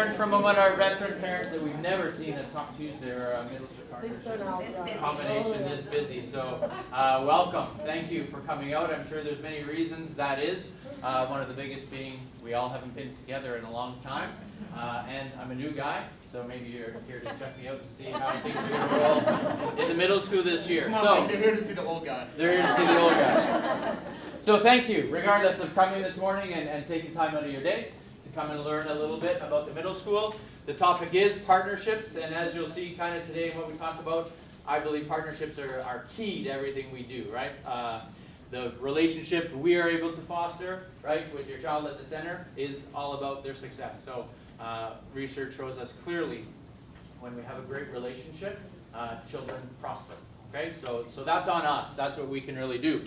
learned from one of our veteran parents that we've never seen a Talk Tuesday or a Middleship Partnership combination this busy. So welcome. Thank you for coming out. I'm sure there's many reasons that is. One of the biggest being we all haven't been together in a long time. And I'm a new guy, so maybe you're here to check me out and see how things are going to roll in the middle school this year. So they're here to see the old guy. They're here to see the old guy. So thank you, regardless of coming this morning and taking time out of your day to come and learn a little bit about the middle school. The topic is partnerships, and as you'll see kind of today what we talk about, I believe partnerships are key to everything we do, right? The relationship we are able to foster, right, with your child at the center is all about their success. So research shows us clearly when we have a great relationship, children prosper. Okay, so that's on us. That's what we can really do.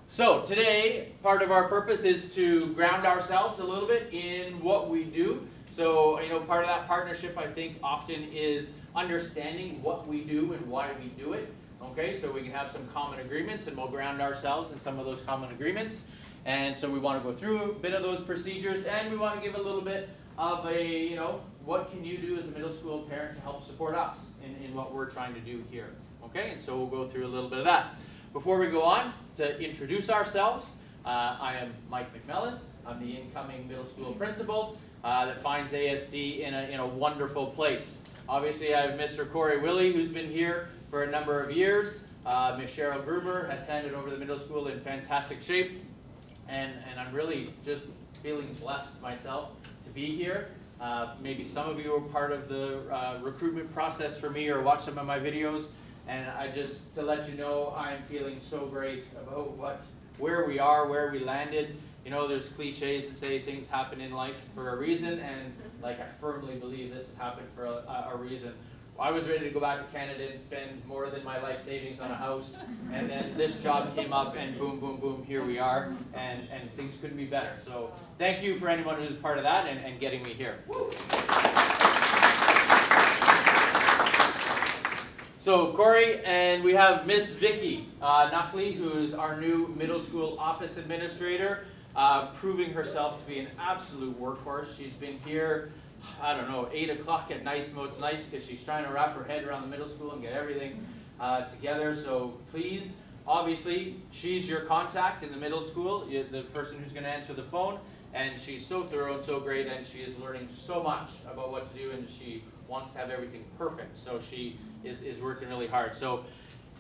So today, part of our purpose is to ground ourselves a little bit in what we do. So, part of that partnership, I think, often is understanding what we do and why we do it. Okay, so we can have some common agreements, and we'll ground ourselves in some of those common agreements. And so we want to go through a bit of those procedures, and we want to give a little bit of a, what can you do as a middle school parent to help support us in what we're trying to do here. Okay, and so we'll go through a little bit of that. Before we go on, to introduce ourselves, I am Mike McMillan. I'm the incoming middle school principal that finds ASD in a wonderful place. Obviously, I have Mr. Corey Willie, who's been here for a number of years. Ms. Cheryl Gruber has handed over the middle school in fantastic shape. And I'm really just feeling blessed myself to be here. Maybe some of you were part of the recruitment process for me or watched some of my videos. And to let you know, I'm feeling so great about where we are, where we landed. There's cliches that say things happen in life for a reason, and I firmly believe this has happened for a reason. I was ready to go back to Canada and spend more than my life savings on a house, and then this job came up, and boom, boom, boom, here we are, and things couldn't be better. So thank you for anyone who's part of that and getting me here. So Corey, and we have Miss Vicky Nuckley, who's our new middle school office administrator, proving herself to be an absolute workhorse. She's been here, 8 o'clock at night. It's nice because she's trying to wrap her head around the middle school and get everything together. So please, obviously, she's your contact in the middle school, the person who's going to answer the phone, and she's so thorough and so great, and she is learning so much about what to do, and she wants to have everything perfect. So she is working really hard. So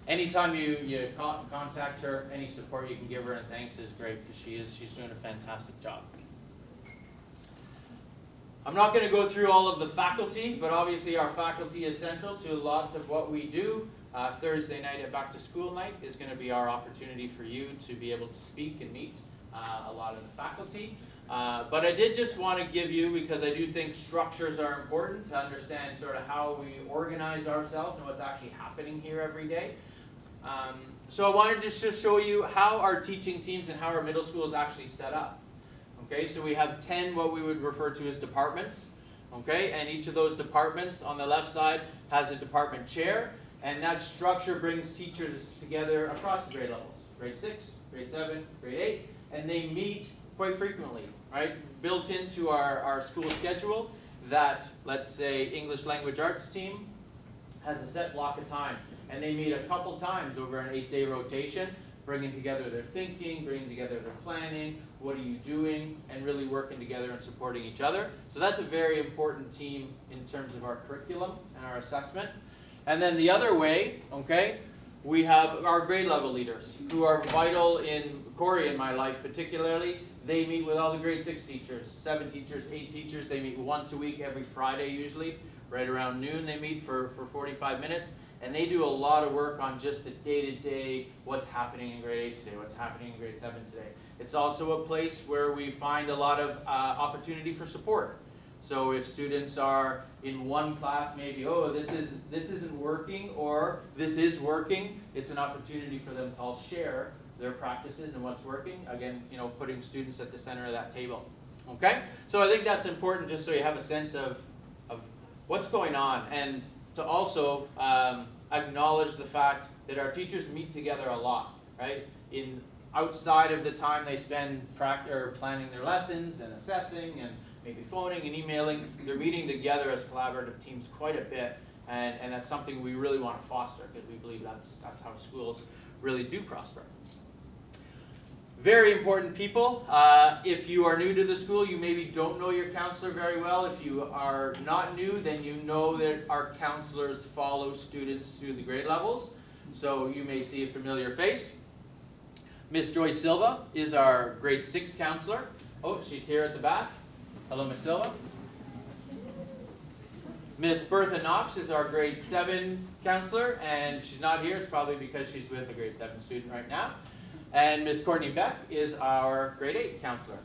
anytime you contact her, any support you can give her and thanks is great, because she's doing a fantastic job. I'm not going to go through all of the faculty, but obviously our faculty is central to lots of what we do. Thursday night at Back to School night is going to be our opportunity for you to be able to speak and meet a lot of the faculty. But I did just want to give you, because I do think structures are important to understand sort of how we organize ourselves and what's actually happening here every day. So I wanted to just show you how our teaching teams and how our middle school is actually set up. Okay, so we have 10 what we would refer to as departments. Okay, and each of those departments on the left side has a department chair, and that structure brings teachers together across the grade levels, grade 6, grade 7, grade 8, and they meet quite frequently, right? Built into our school schedule that, let's say, English Language Arts team has a set block of time, and they meet a couple times over an 8-day rotation, bringing together their thinking, bringing together their planning, what are you doing, and really working together and supporting each other. So that's a very important team in terms of our curriculum and our assessment. And then the other way, okay, we have our grade level leaders who are vital in Corey and my life particularly. They meet with all the grade 6 teachers, 7 teachers, 8 teachers. They meet once a week, every Friday usually, right around noon they meet for 45 minutes. And they do a lot of work on just the day-to-day, what's happening in grade 8 today, what's happening in grade 7 today. It's also a place where we find a lot of opportunity for support. So if students are in one class, maybe, this isn't working, or this is working, it's an opportunity for them to all share their practices and what's working. Again, putting students at the center of that table. Okay? So I think that's important just so you have a sense of what's going on, and to also acknowledge the fact that our teachers meet together a lot, right? Outside of the time they spend planning their lessons and assessing and maybe phoning and emailing. They're meeting together as collaborative teams quite a bit, and that's something we really want to foster because we believe that's how schools really do prosper. Very important people. If you are new to the school, you maybe don't know your counselor very well. If you are not new, then you know that our counselors follow students through the grade levels. So you may see a familiar face. Miss Joy Silva is our grade 6 counselor. Oh, she's here at the back. Hello, Miss Silva. Miss Bertha Knox is our grade 7 counselor, and if she's not here, it's probably because she's with a grade 7 student right now. And Miss Courtney Beck is our grade 8 counselor.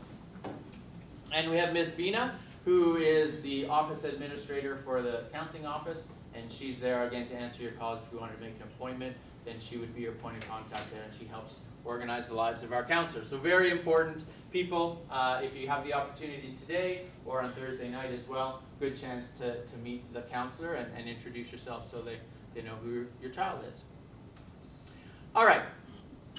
And we have Miss Bina, who is the office administrator for the counseling office, and she's there again to answer your calls. If you wanted to make an appointment, then she would be your point of contact there, and she helps organize the lives of our counselors. So very important people. If you have the opportunity today or on Thursday night as well, good chance to meet the counselor and introduce yourself so they know who your child is. All right.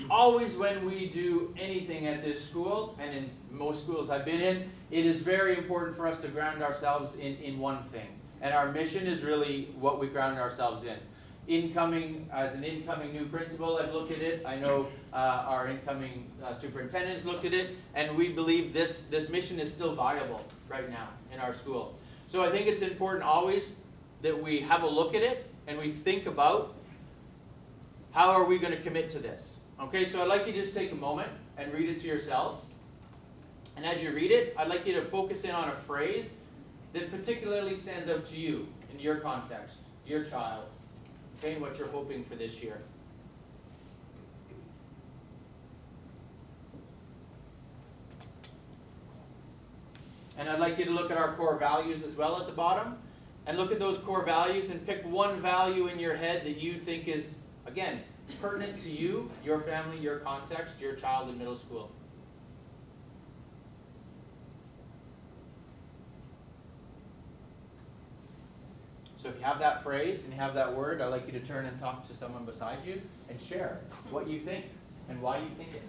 Always when we do anything at this school, and in most schools I've been in, it is very important for us to ground ourselves in one thing. And our mission is really what we ground ourselves in. As an incoming new principal, I've looked at it. I know our incoming superintendent's looked at it, and we believe this mission is still viable right now in our school. So I think it's important always that we have a look at it and we think about how are we going to commit to this. Okay, so I'd like you to just take a moment and read it to yourselves. And as you read it, I'd like you to focus in on a phrase that particularly stands out to you in your context, your child, okay, and what you're hoping for this year. And I'd like you to look at our core values as well at the bottom, and look at those core values and pick one value in your head that you think is, again, pertinent to you, your family, your context, your child in middle school. So if you have that phrase and you have that word, I'd like you to turn and talk to someone beside you and share what you think and why you think it.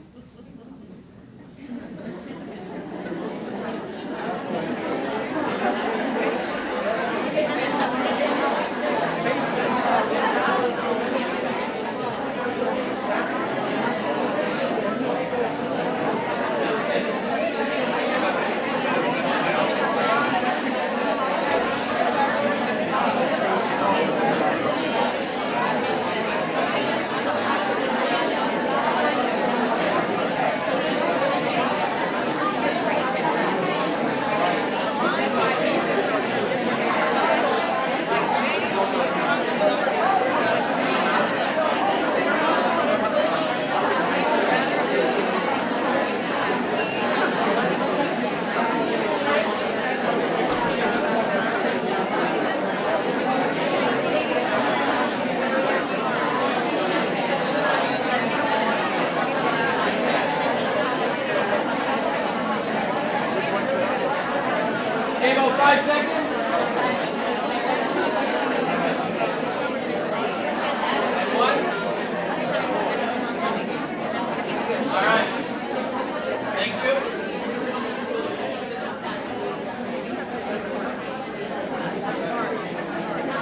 Okay, about 5 seconds. And 1. All right. Thank you.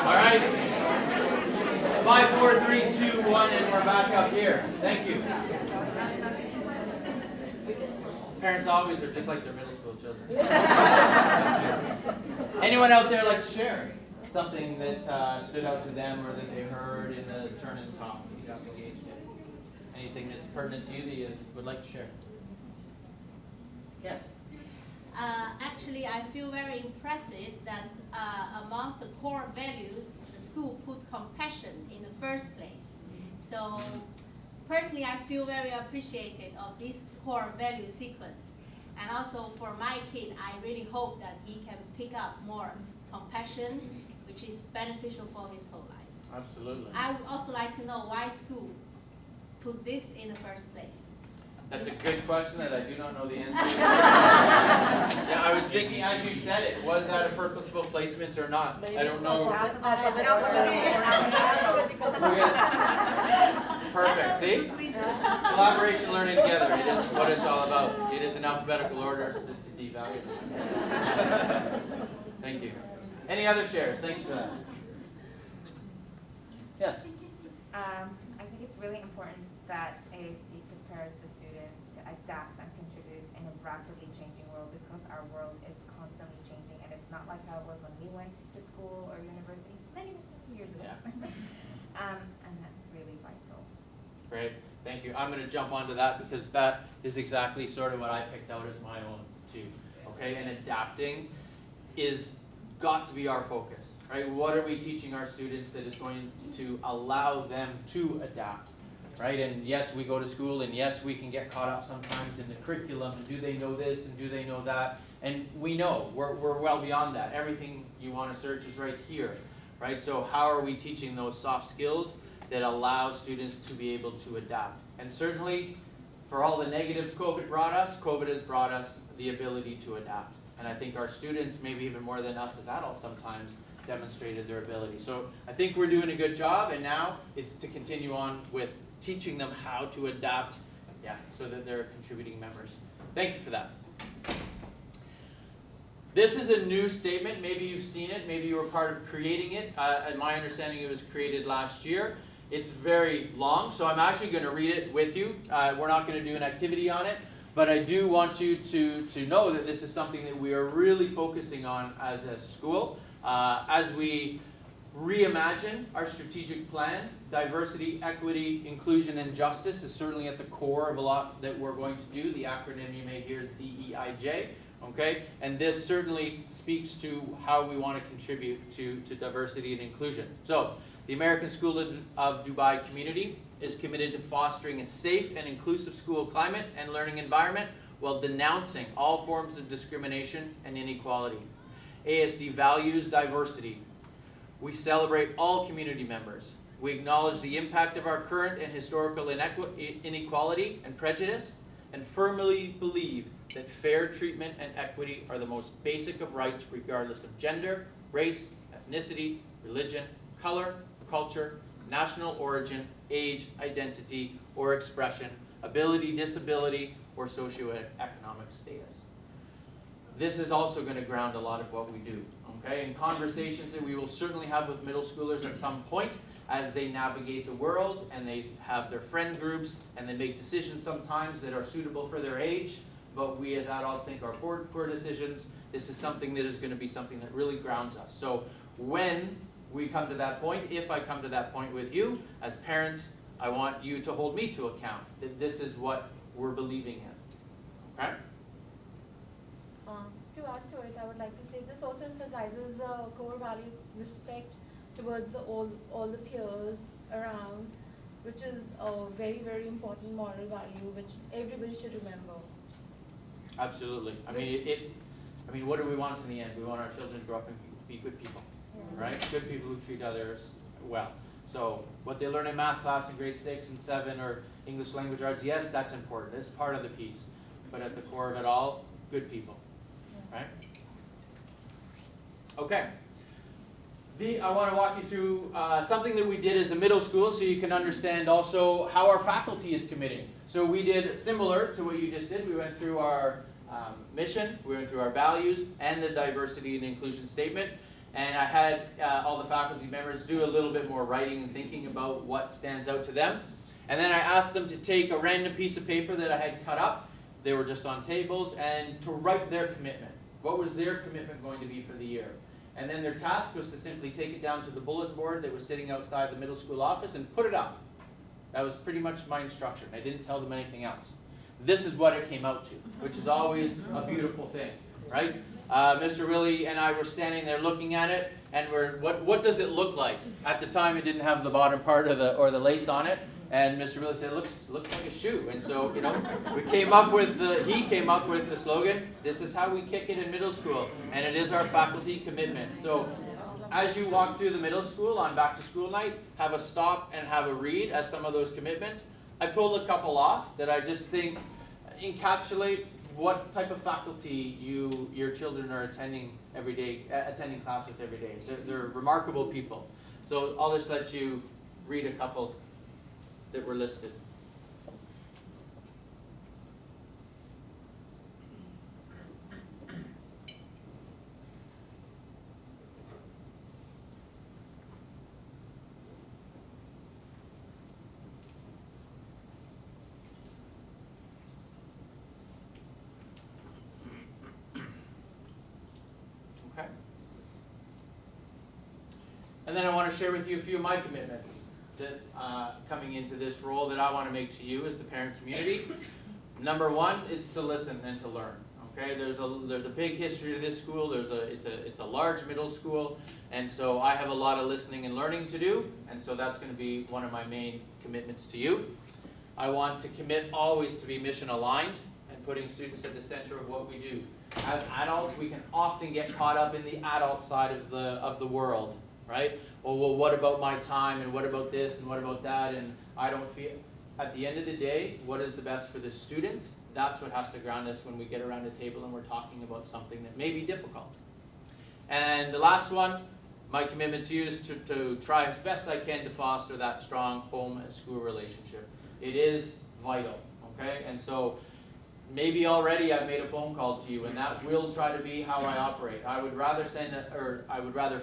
All right. 5, 4, 3, 2, 1, and we're back up here. Thank you. Parents always are just like their middle school children. Anyone out there like to share something that stood out to them or that they heard in the turn and talk that you just engaged in? Anything that's pertinent to you that you would like to share? Yes. Actually, I feel very impressive that amongst the core values, the school put compassion in the first place. So personally, I feel very appreciated of this core value sequence. And also for my kid, I really hope that he can pick up more compassion, which is beneficial for his whole life. Absolutely. I would also like to know why school put this in the first place. That's a good question that I do not know the answer to. Yeah, I was thinking as you said it, was that a purposeful placement or not? I don't know. Perfect, see? Collaboration, learning together. It is what it's all about. It is in alphabetical order to devalue them. Thank you. Any other shares? Thanks for that. Yes? I think it's really important that ASD prepares the students to adapt and contribute in a rapidly changing world, because our world is constantly changing, and it's not like how it was when we went to school or university many years ago. Yeah. And that's really vital. Great. Thank you. I'm going to jump onto that because that is exactly sort of what I picked out as my own too. Okay, and adapting is got to be our focus, right? What are we teaching our students that is going to allow them to adapt, right? And yes, we go to school, and yes, we can get caught up sometimes in the curriculum, and do they know this, and do they know that? And we know, we're well beyond that. Everything you want to search is right here, right? So how are we teaching those soft skills that allow students to be able to adapt? And certainly, for all the negatives COVID has brought us the ability to adapt. And I think our students, maybe even more than us as adults sometimes, demonstrated their ability. So I think we're doing a good job, and now it's to continue on with teaching them how to adapt, so that they're contributing members. Thank you for that. This is a new statement. Maybe you've seen it. Maybe you were part of creating it. In my understanding, it was created last year. It's very long, so I'm actually going to read it with you. We're not going to do an activity on it. But I do want you to know that this is something that we are really focusing on as a school. As we reimagine our strategic plan, diversity, equity, inclusion, and justice is certainly at the core of a lot that we're going to do. The acronym you may hear is DEIJ. Okay? And this certainly speaks to how we want to contribute to diversity and inclusion. So, the American School of Dubai community is committed to fostering a safe and inclusive school climate and learning environment while denouncing all forms of discrimination and inequality. ASD values diversity. We celebrate all community members. We acknowledge the impact of our current and historical inequality and prejudice, and firmly believe that fair treatment and equity are the most basic of rights, regardless of gender, race, ethnicity, religion, color, culture, national origin, age, identity, or expression, ability, disability, or socioeconomic status. This is also going to ground a lot of what we do, okay? And conversations that we will certainly have with middle schoolers at some point as they navigate the world and they have their friend groups and they make decisions sometimes that are suitable for their age, but we as adults think are poor decisions. This is something that is going to be something that really grounds us. So when we come to that point, if I come to that point with you, as parents, I want you to hold me to account, that this is what we're believing in, okay? To add to it, I would like to say this also emphasizes the core value respect towards all the peers around, which is a very, very important moral value which everybody should remember. Absolutely. I mean, what do we want in the end? We want our children to grow up and be good people. Right? Good people who treat others well. So what they learn in math class in grade 6 and 7 or English language arts, yes, that's important. It's part of the piece. But at the core of it all, good people. Right? Okay. I want to walk you through something that we did as a middle school so you can understand also how our faculty is committing. So we did similar to what you just did. We went through our mission, we went through our values, and the diversity and inclusion statement. And I had all the faculty members do a little bit more writing and thinking about what stands out to them. And then I asked them to take a random piece of paper that I had cut up, they were just on tables, and to write their commitment. What was their commitment going to be for the year? And then their task was to simply take it down to the bulletin board that was sitting outside the middle school office and put it up. That was pretty much my instruction. I didn't tell them anything else. This is what it came out to, which is always a beautiful thing, right? Mr. Willie and I were standing there looking at it, and what does it look like? At the time, it didn't have the bottom part of the lace on it, and Mr. Willie said, looks like a shoe. And so, he came up with the slogan, this is how we kick it in middle school, and it is our faculty commitment. So, as you walk through the middle school on back to school night, have a stop and have a read as some of those commitments. I pulled a couple off that I just think encapsulate what type of faculty your children are attending every day, attending class with every day. They're remarkable people. So I'll just let you read a couple that were listed. And then I want to share with you a few of my commitments that coming into this role that I want to make to you as the parent community. Number one, it's to listen and to learn. Okay, there's a big history to this school. It's a large middle school, and so I have a lot of listening and learning to do, and so that's going to be one of my main commitments to you. I want to commit always to be mission aligned and putting students at the center of what we do. As adults, we can often get caught up in the adult side of the world, right? Well, what about my time, and what about this, and what about that, and I don't feel. At the end of the day, what is the best for the students? That's what has to ground us when we get around a table and we're talking about something that may be difficult. And the last one, my commitment to you is to try as best I can to foster that strong home and school relationship. It is vital, okay? And so maybe already I've made a phone call to you, and that will try to be how I operate. I would rather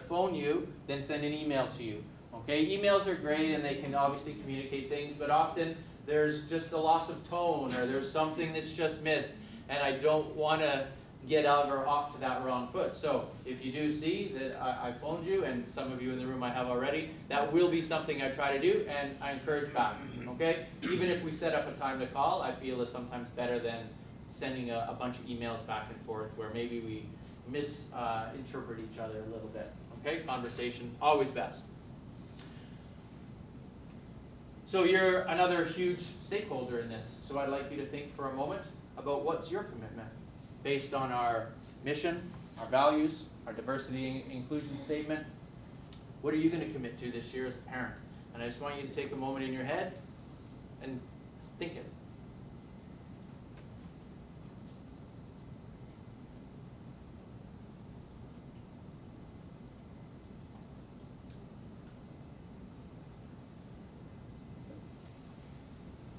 phone you than send an email to you. Okay, emails are great and they can obviously communicate things, but often there's just a loss of tone or there's something that's just missed, and I don't want to get out or off to that wrong foot. So if you do see that I phoned you, and some of you in the room I have already, that will be something I try to do, and I encourage back. Okay, even if we set up a time to call, I feel is sometimes better than sending a bunch of emails back and forth where maybe we misinterpret each other a little bit. Okay, conversation always best. So you're another huge stakeholder in this. So I'd like you to think for a moment about what's your commitment based on our mission, our values, our diversity and inclusion statement. What are you going to commit to this year as a parent? And I just want you to take a moment in your head and think it.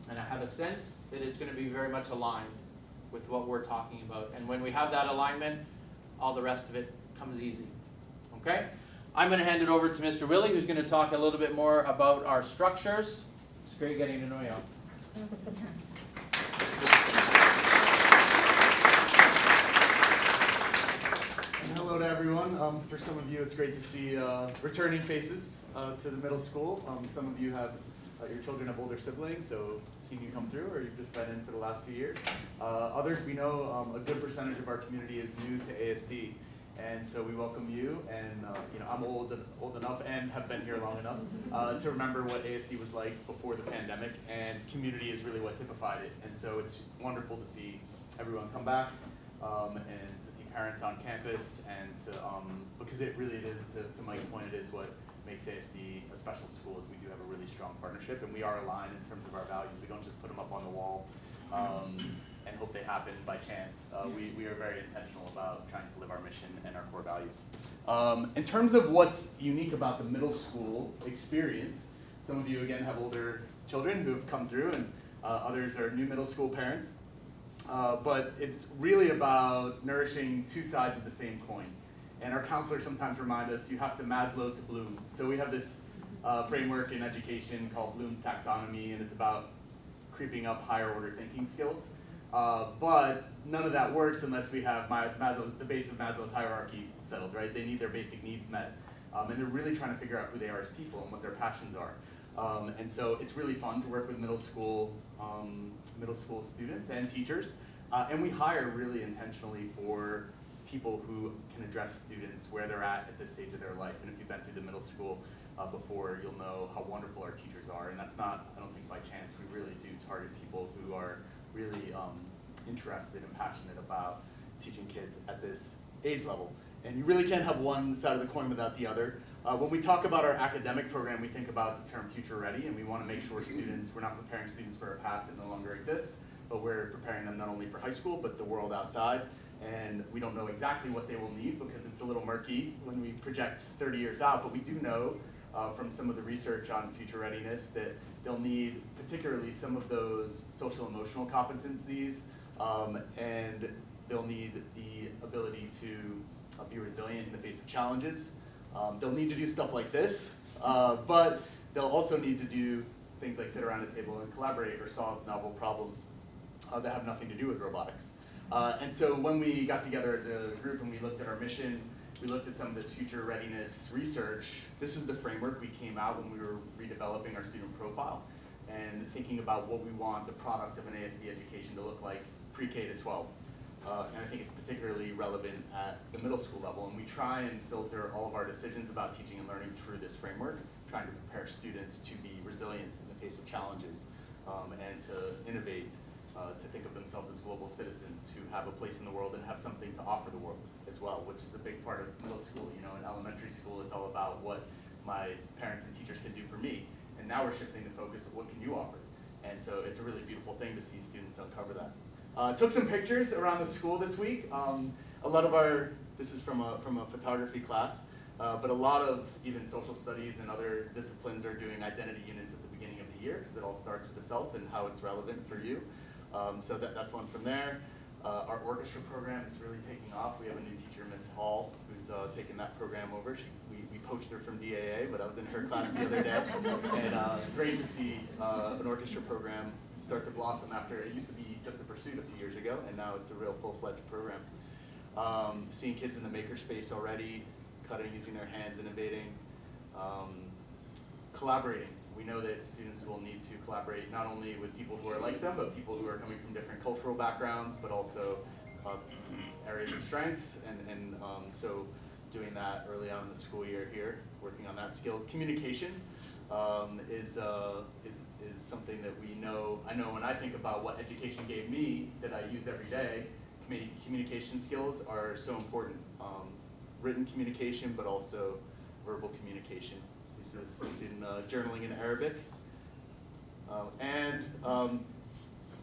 And I have a sense that it's going to be very much aligned with what we're talking about. And when we have that alignment, all the rest of it comes easy. Okay? I'm going to hand it over to Mr. Willie, who's going to talk a little bit more about our structures. It's great getting to know you. Hello to everyone. For some of you, it's great to see returning faces to the middle school. Some of you have your children have older siblings, so seeing you come through, or you've just been in for the last few years. Others, we know a good percentage of our community is new to ASD, and so we welcome you. And I'm old enough and have been here long enough to remember what ASD was like before the pandemic, and community is really what typified it. And so it's wonderful to see everyone come back and to see parents on campus, and to because it really is, to Mike's point, it is what makes ASD a special school, is we do have a really strong partnership, and we are aligned in terms of our values. We don't just put them up on the wall and hope they happen by chance. We are very intentional about trying to live our mission and our core values. In terms of what's unique about the middle school experience, some of you again have older children who have come through, and others are new middle school parents. But it's really about nourishing two sides of the same coin. And our counselors sometimes remind us you have to Maslow to Bloom. So we have this framework in education called Bloom's taxonomy, and it's about creeping up higher order thinking skills. But none of that works unless we have the base of Maslow's hierarchy settled, right? They need their basic needs met. And they're really trying to figure out who they are as people and what their passions are. And so it's really fun to work with middle school students and teachers. And we hire really intentionally for people who can address students where they're at this stage of their life. And if you've been through the middle school before, you'll know how wonderful our teachers are. And that's not, I don't think, by chance. We really do target people who are really interested and passionate about teaching kids at this age level. And you really can't have one side of the coin without the other. When we talk about our academic program, we think about the term future ready, and we want to make sure we're not preparing students for a past that no longer exists, but we're preparing them not only for high school, but the world outside. And we don't know exactly what they will need because it's a little murky when we project 30 years out, but we do know from some of the research on future readiness that they'll need particularly some of those social emotional competencies, and they'll need the ability to be resilient in the face of challenges. They'll need to do stuff like this, but they'll also need to do things like sit around a table and collaborate or solve novel problems that have nothing to do with robotics. And so when we got together as a group and we looked at our mission we looked at some of this future readiness research. This is the framework we came out when we were redeveloping our student profile and thinking about what we want the product of an ASD education to look like pre-K to 12. And I think it's particularly relevant at the middle school level. And we try and filter all of our decisions about teaching and learning through this framework, trying to prepare students to be resilient in the face of challenges and to innovate, to think of themselves as global citizens who have a place in the world and have something to offer the world as well, which is a big part of middle school. You know, in elementary school, it's all about what my parents and teachers can do for me. And now we're shifting the focus of what can you offer. And so it's a really beautiful thing to see students uncover that. Took some pictures around the school this week. A lot of this is from a photography class, but a lot of even social studies and other disciplines are doing identity units at the beginning of the year because it all starts with the self and how it's relevant for you. So that's one from there. Our orchestra program is really taking off. We have a new teacher, Miss Hall, who's taken that program over. We poached her from DAA, but I was in her class the other day. And it's great to see an orchestra program start to blossom after it used to be just a pursuit a few years ago, and now it's a real full-fledged program. Seeing kids in the makerspace already, cutting, using their hands, innovating, collaborating. We know that students will need to collaborate not only with people who are like them, but people who are coming from different cultural backgrounds, but also areas of strengths, and so doing that early on in the school year here, working on that skill. Communication is something that we know. I know when I think about what education gave me that I use every day, communication skills are so important. Written communication, but also verbal communication. So this is in journaling in Arabic.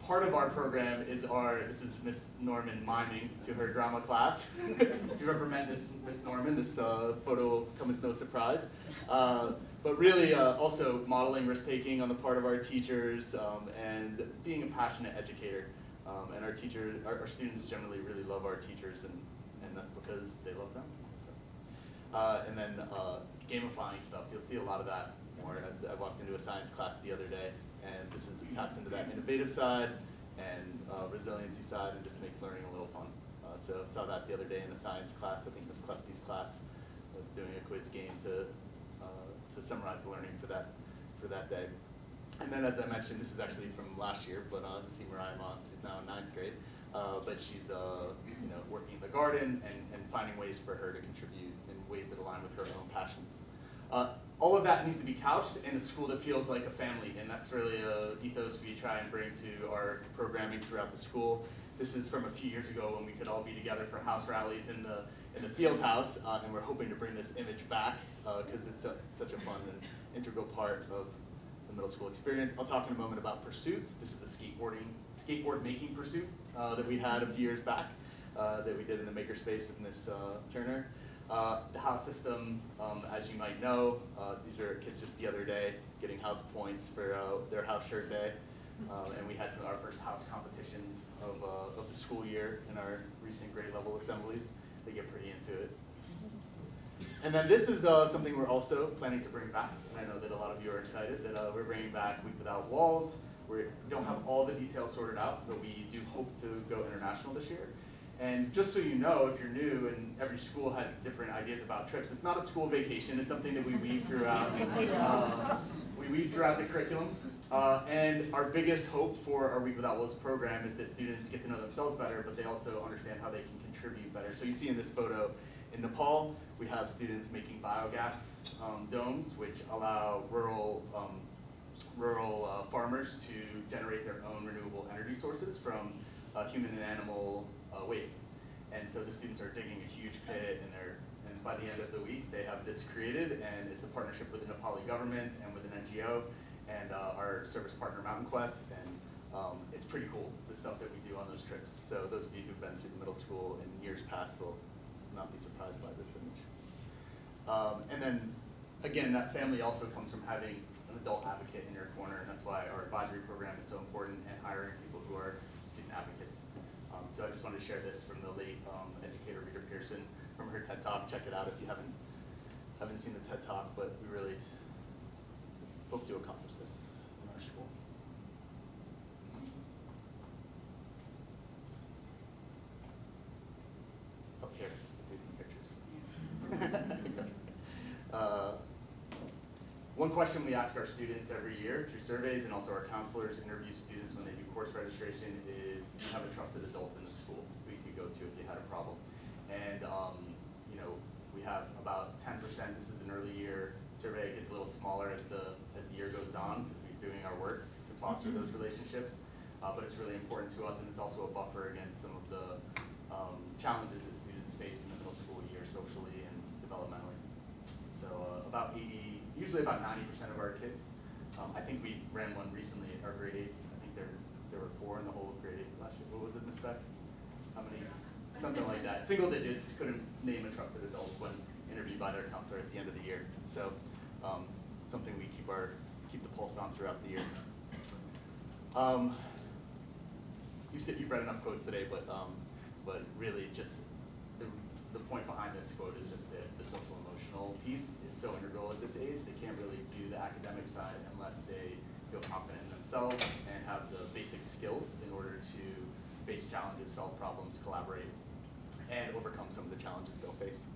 Part of our program is this is Miss Norman miming to her drama class. If you've ever met Miss Norman, this photo will come as no surprise. But really also modeling risk-taking on the part of our teachers and being a passionate educator. And our students generally really love our teachers, and that's because they love them. So. And then gamifying stuff, you'll see a lot of that more. I walked into a science class the other day, and this taps into that innovative side and resiliency side and just makes learning a little fun. So I saw that the other day in the science class. I think Ms. Klespy's class was doing a quiz game to summarize the learning for that day. And then, as I mentioned, this is actually from last year, but you see Mariah Mons, who's now in 9th grade, but she's working in the garden and finding ways for her to contribute in ways that align with her own passions. All of that needs to be couched in a school that feels like a family, and that's really an ethos we try and bring to our programming throughout the school. This is from a few years ago when we could all be together for house rallies in the field house, and we're hoping to bring this image back because it's such a fun and integral part of the middle school experience. I'll talk in a moment about pursuits. This is a skateboard making pursuit that we had a few years back that we did in the makerspace with Miss Turner. The house system, as you might know, these are kids just the other day getting house points for their house shirt day. And we had some of our first house competitions of the school year in our recent grade level assemblies. They get pretty into it. And then this is something we're also planning to bring back. And I know that a lot of you are excited that we're bringing back Week Without Walls. We don't have all the details sorted out, but we do hope to go international this year. And just so you know, if you're new and every school has different ideas about trips, it's not a school vacation, it's something that we weave throughout. We weave throughout the curriculum. And our biggest hope for our Week Without Walls program is that students get to know themselves better, but they also understand how they can contribute better. So you see in this photo, in Nepal, we have students making biogas domes, which allow rural farmers to generate their own renewable energy sources from human and animal waste. And so the students are digging a huge pit, and by the end of the week, they have this created, and it's a partnership with the Nepali government and with an NGO and our service partner, Mountain Quest, and it's pretty cool, the stuff that we do on those trips. So those of you who've been through the middle school in years past will not be surprised by this image. And then, again, that family also comes from having an adult advocate in your corner, and that's why our advisory program is so important, and hiring people who are student advocates. So I just wanted to share this from the late educator Rita Pearson from her TED Talk. Check it out if you haven't seen the TED Talk, but we really hope to accomplish this in our school. Up here, let's see some pictures. one question we ask our students every year through surveys, and also our counselors interview students when they do course registration, is do you have a trusted adult in the school who you could go to if you had a problem? And you know, we have about 10%. This is an early year survey. It gets a little smaller as the year goes on because we're doing our work to foster those relationships. But it's really important to us, and it's also a buffer against some of the challenges that students face in the middle school year socially and developmentally. So usually about 90% of our kids. I think we ran one recently at our grade 8s. I think there were 4 in the whole of grade 8 last year. What was it, Ms. Beck? How many? Something like that. Single digits. Couldn't name a trusted adult when interviewed by their counselor at the end of the year. So something we keep the pulse on throughout the year. You've read enough quotes today, but really just the point behind this quote is just that the social emotional piece is so integral at this age. They can't really do the academic side unless they feel confident in themselves and have the basic skills in order to face challenges, solve problems, collaborate, and overcome some of the challenges they'll face.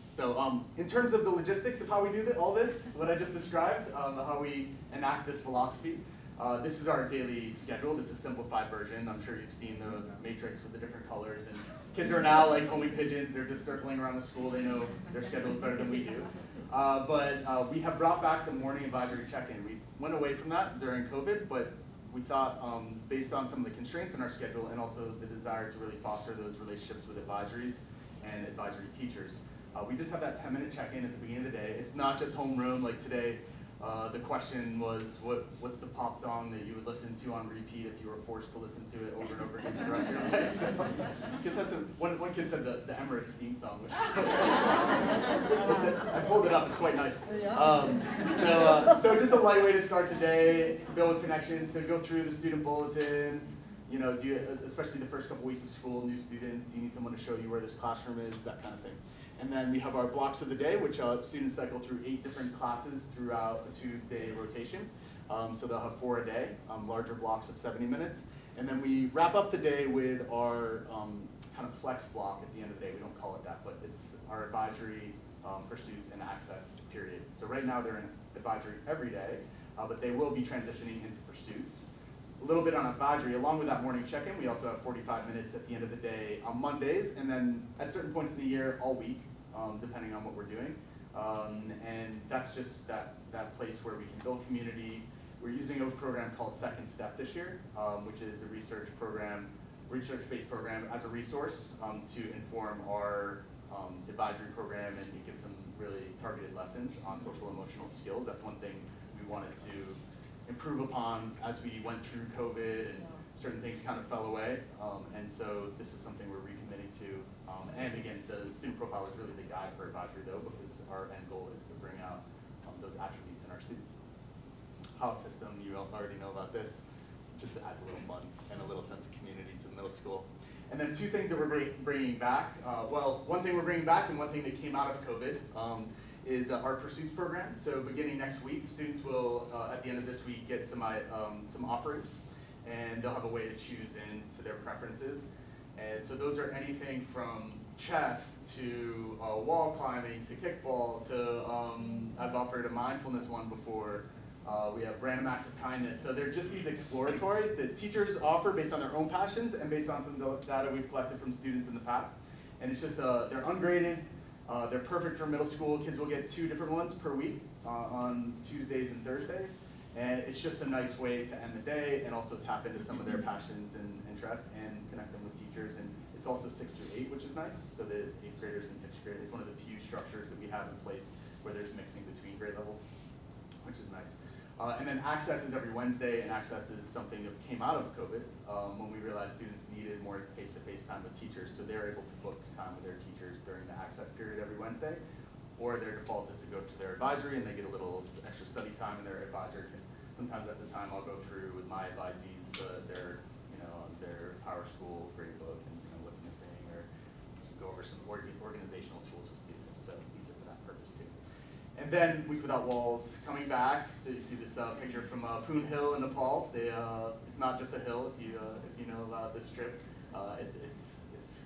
So in terms of the logistics of how we do all this, what I just described, how we enact this philosophy, this is our daily schedule. This is a simplified version. I'm sure you've seen the matrix with the different colors. And kids are now like homing pigeons. They're just circling around the school. They know their schedule better than we do. But we have brought back the morning advisory check-in. We went away from that during COVID, but we thought based on some of the constraints in our schedule and also the desire to really foster those relationships with advisories and advisory teachers, we just have that 10-minute check-in at the beginning of the day. It's not just homeroom like today. The question was, what's the pop song that you would listen to on repeat if you were forced to listen to it over and over again for the rest of your life? So, kids had one kid said the Emirates theme song, which I pulled it up, it's quite nice. So just a light way to start the day, to build a connection, to go through the student bulletin. You know, especially the first couple weeks of school, new students, do you need someone to show you where this classroom is, that kind of thing. And then we have our blocks of the day, which students cycle through 8 different classes throughout a 2-day rotation. So they'll have 4 a day, larger blocks of 70 minutes. And then we wrap up the day with our kind of flex block at the end of the day. We don't call it that, but it's our advisory pursuits and access period. So right now they're in advisory every day, but they will be transitioning into pursuits. A little bit on advisory, along with that morning check-in, we also have 45 minutes at the end of the day on Mondays, and then at certain points in the year, all week, depending on what we're doing. And that's just that place where we can build community. We're using a program called Second Step this year, which is a research-based program as a resource to inform our advisory program, and it gives some really targeted lessons on social emotional skills. That's one thing we wanted to improve upon as we went through COVID and certain things kind of fell away. And so this is something we're recommitting to. And again, the student profile is really the guide for advisory though, because our end goal is to bring out those attributes in our students. House system, you already know about this. Just adds a little fun and a little sense of community to the middle school. And then 2 things that we're bringing back. Well, one thing we're bringing back and one thing that came out of COVID is our pursuits program. So beginning next week, students will, at the end of this week, get some offerings, and they'll have a way to choose into their preferences. And so those are anything from chess to wall climbing to kickball to, I've offered a mindfulness one before. We have random acts of kindness. So they're just these exploratories that teachers offer based on their own passions and based on some data we've collected from students in the past. And it's just, they're ungraded. They're perfect for middle school. Kids will get 2 different ones per week on Tuesdays and Thursdays. And it's just a nice way to end the day and also tap into some of their passions and interests and connect them with teachers. And it's also 6 through 8, which is nice. So the 8th graders and 6th graders, it's one of the few structures that we have in place where there's mixing between grade levels, which is nice. And then access is every Wednesday, and access is something that came out of COVID when we realized students needed more face-to-face time with teachers, so they're able to book time with their teachers during the access period every Wednesday, or their default is to go to their advisory and they get a little extra study time, and their advisor can, sometimes that's the time I'll go through with my advisees their Power School grade book and what's missing, or go over some organizational tools with students, so these are for that purpose too. And then Week Without Walls coming back. You see this picture from Poon Hill in Nepal. It's not just a hill. If you know about this trip, it's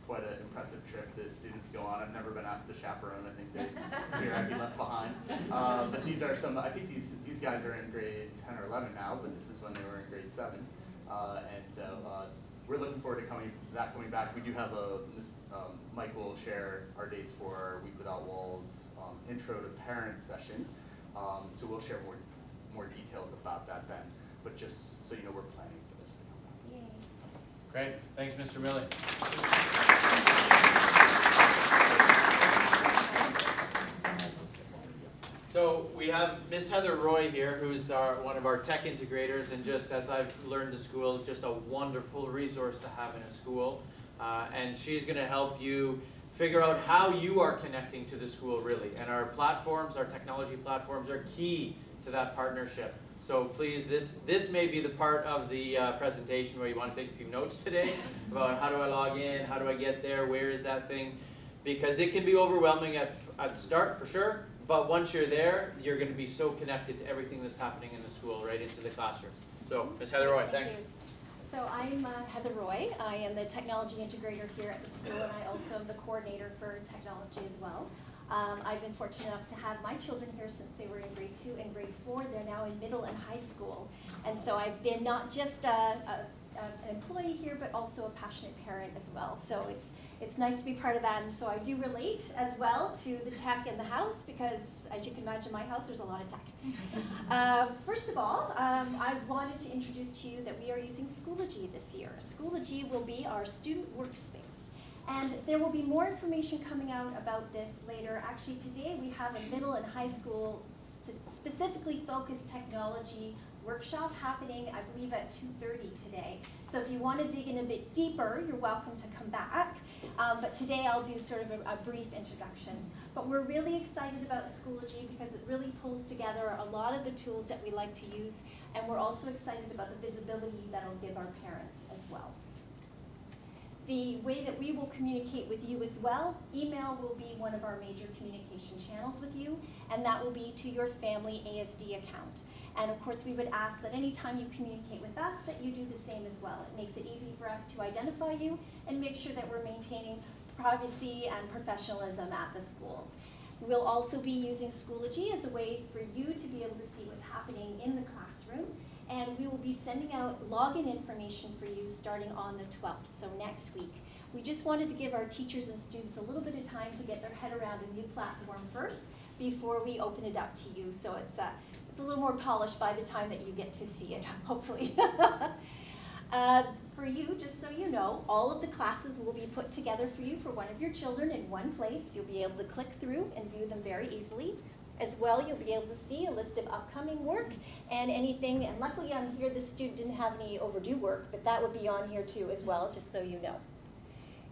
quite an impressive trip that students go on. I've never been asked to chaperone. I think they fear I'd be left behind. But these are some, I think these guys are in grade 10 or 11 now, but this is when they were in grade 7. And so we're looking forward to coming back. We do have Mike will share our dates for our Week Without Walls Intro to Parents session. So we'll share more details about that then. But just so you know, we're planning for this to come back. Yay. Great, thanks Mr. Milley. So we have Miss Heather Roy here, who's one of our tech integrators, and just as I've learned the school, just a wonderful resource to have in a school. And she's going to help you figure out how you are connecting to the school really. And our platforms, our technology platforms are key to that partnership. So please, this may be the part of the presentation where you want to take a few notes today about how do I log in, how do I get there, where is that thing? Because it can be overwhelming at the start for sure, but once you're there, you're going to be so connected to everything that's happening in the school, right into the classroom. So, Ms. Heather Roy, thanks. You. So I'm Heather Roy. I am the technology integrator here at the school, and I also am the coordinator for technology as well. I've been fortunate enough to have my children here since they were in grade 2 and grade 4. They're now in middle and high school. And so I've been not just an employee here, but also a passionate parent as well. So it's nice to be part of that. And so I do relate as well to the tech in the house because, as you can imagine, in my house, there's a lot of tech. First of all, I wanted to introduce to you that we are using Schoology this year. Schoology will be our student workspace. And there will be more information coming out about this later. Actually, today we have a middle and high school specifically focused technology workshop happening, I believe, at 2:30 today. So if you want to dig in a bit deeper, you're welcome to come back. But today I'll do sort of a brief introduction. But we're really excited about Schoology because it really pulls together a lot of the tools that we like to use. And we're also excited about the visibility that it'll give our parents as well. The way that we will communicate with you as well, email will be one of our major communication channels with you, and that will be to your family ASD account. And of course, we would ask that anytime you communicate with us, that you do the same as well. It makes it easy for us to identify you and make sure that we're maintaining privacy and professionalism at the school. We'll also be using Schoology as a way for you to be able to see what's happening in the classroom. And we will be sending out login information for you starting on the 12th, so next week. We just wanted to give our teachers and students a little bit of time to get their head around a new platform first before we open it up to you. So it's a little more polished by the time that you get to see it, hopefully. For you, just so you know, all of the classes will be put together for you for one of your children in one place. You'll be able to click through and view them very easily. As well, you'll be able to see a list of upcoming work and anything, and luckily on here this student didn't have any overdue work, but that would be on here too as well, just so you know.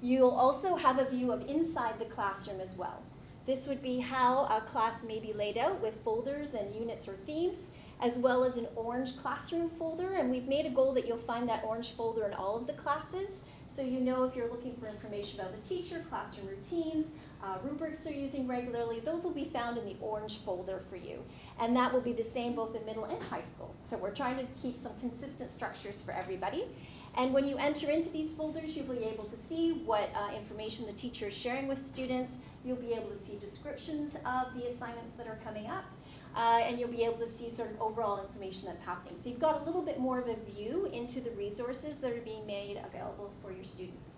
You'll also have a view of inside the classroom as well. This would be how a class may be laid out with folders and units or themes, as well as an orange classroom folder, and we've made a goal that you'll find that orange folder in all of the classes, so you know if you're looking for information about the teacher, classroom routines, rubrics they're using regularly, those will be found in the orange folder for you. And that will be the same both in middle and high school. So we're trying to keep some consistent structures for everybody. And when you enter into these folders, you'll be able to see what information the teacher is sharing with students. You'll be able to see descriptions of the assignments that are coming up. And you'll be able to see sort of overall information that's happening. So you've got a little bit more of a view into the resources that are being made available for your students.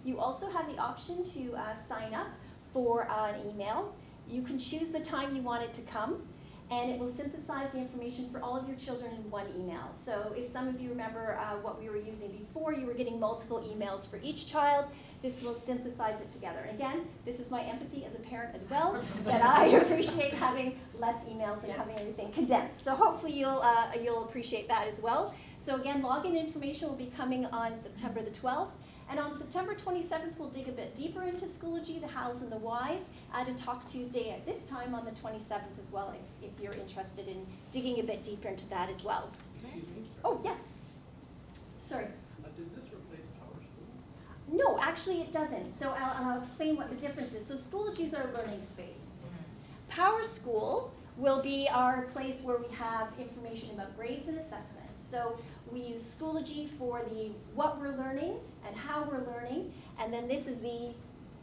You also have the option to sign up for an email. You can choose the time you want it to come, and it will synthesize the information for all of your children in one email. So if some of you remember what we were using before, you were getting multiple emails for each child. This will synthesize it together. Again, this is my empathy as a parent as well, that I appreciate having less emails and having everything condensed. So hopefully you'll appreciate that as well. So again, login information will be coming on September the 12th. And on September 27th, we'll dig a bit deeper into Schoology, the hows and the whys, at a Talk Tuesday at this time on the 27th as well, if you're interested in digging a bit deeper into that as well. Excuse me? Oh, yes. Sorry. Does this replace PowerSchool? No, actually it doesn't. So I'll explain what the difference is. So Schoology is our learning space. PowerSchool will be our place where we have information about grades and assessments. So we use Schoology for the what we're learning and how we're learning, and then this is the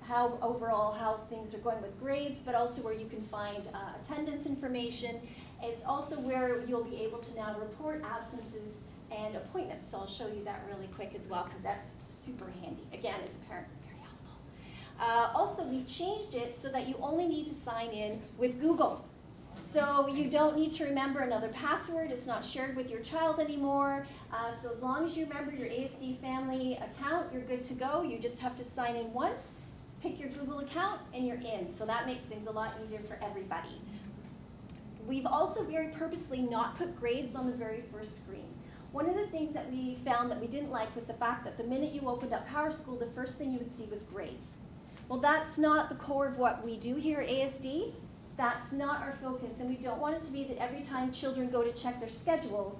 how overall how things are going with grades, but also where you can find attendance information. It's also where you'll be able to now report absences and appointments. So I'll show you that really quick as well, because that's super handy. Again, as a parent, very helpful. Also, we've changed it so that you only need to sign in with Google. So you don't need to remember another password. It's not shared with your child anymore. So as long as you remember your ASD family account, you're good to go. You just have to sign in once, pick your Google account, and you're in. So that makes things a lot easier for everybody. We've also very purposely not put grades on the very first screen. One of the things that we found that we didn't like was the fact that the minute you opened up PowerSchool, the first thing you would see was grades. Well, that's not the core of what we do here at ASD. That's not our focus, and we don't want it to be that every time children go to check their schedule,